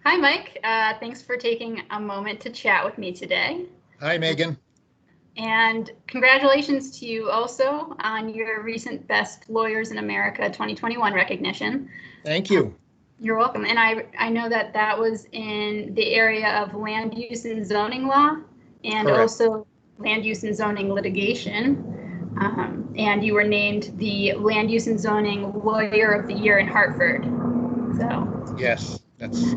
Hi, Mike. Thanks for taking a moment to chat with me today. Hi, Megan. And congratulations to you also on your recent Best Lawyers in America 2021 recognition. Thank you. You're welcome. And I know that that was in the area of land use and zoning law, and Correct. also land use and zoning litigation. And you were named the Land Use and Zoning Lawyer of the Year in Hartford. So Yes, that's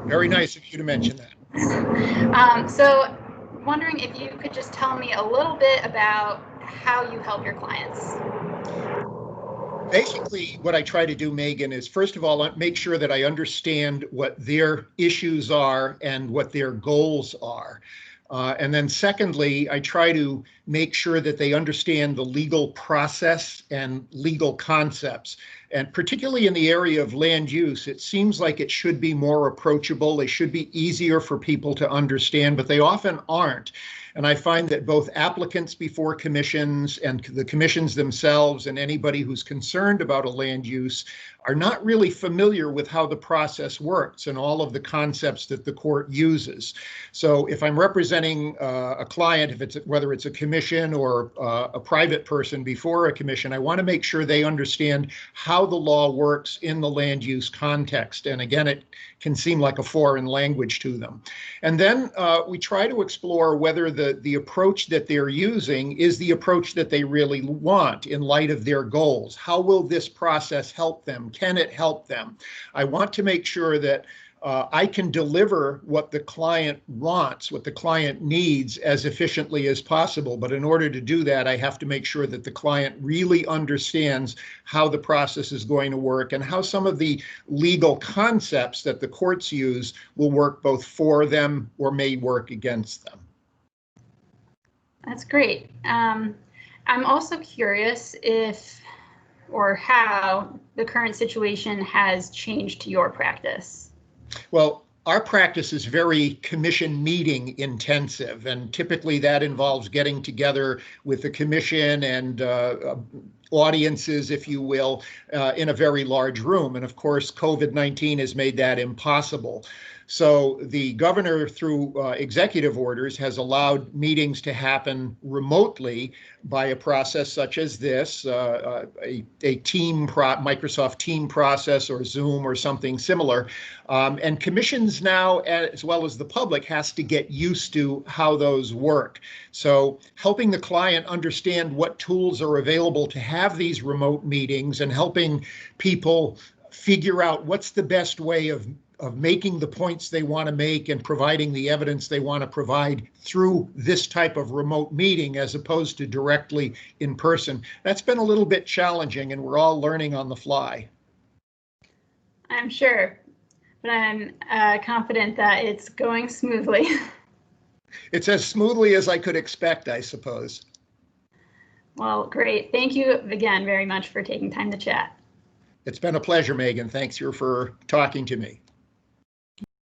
very nice of you to mention that. So wondering if you could just tell me a little bit about how you help your clients. Basically, what I try to do, Megan, is first of all, make sure that I understand what their issues are and what their goals are. And then secondly, I try to make sure that they understand the legal process and legal concepts. And particularly in the area of land use, it seems like it should be more approachable. They should be easier for people to understand, but they often aren't. And I find that both applicants before commissions and the commissions themselves and anybody who's concerned about a land use are not really familiar with how the process works and all of the concepts that the court uses. So if I'm representing a client, whether it's a commission or a private person before a commission, I want to make sure they understand how the law works in the land use context. And again, it can seem like a foreign language to them. And then we try to explore whether the approach that they're using is the approach that they really want in light of their goals. How will this process help them? Can it help them? I want to make sure that I can deliver what the client wants, what the client needs as efficiently as possible. But in order to do that, I have to make sure that the client really understands how the process is going to work and how some of the legal concepts that the courts use will work both for them or may work against them. That's great. I'm also curious if or how the current situation has changed your practice. Well, our practice is very commission meeting intensive, and typically that involves getting together with the commission and audiences, if you will, in a very large room. And of course, COVID-19 has made that impossible. So the governor, through executive orders, has allowed meetings to happen remotely by a process such as this, a Microsoft Team process or Zoom or something similar. And commissions now, as well as the public, has to get used to how those work. So helping the client understand what tools are available to have these remote meetings and helping people figure out what's the best way of making the points they want to make and providing the evidence they want to provide through this type of remote meeting as opposed to directly in person. That's been a little bit challenging, and we're all learning on the fly. I'm sure, but I'm confident that it's going smoothly. It's as smoothly as I could expect, I suppose. Well, great. Thank you again very much for taking time to chat. It's been a pleasure, Megan. Thanks for talking to me.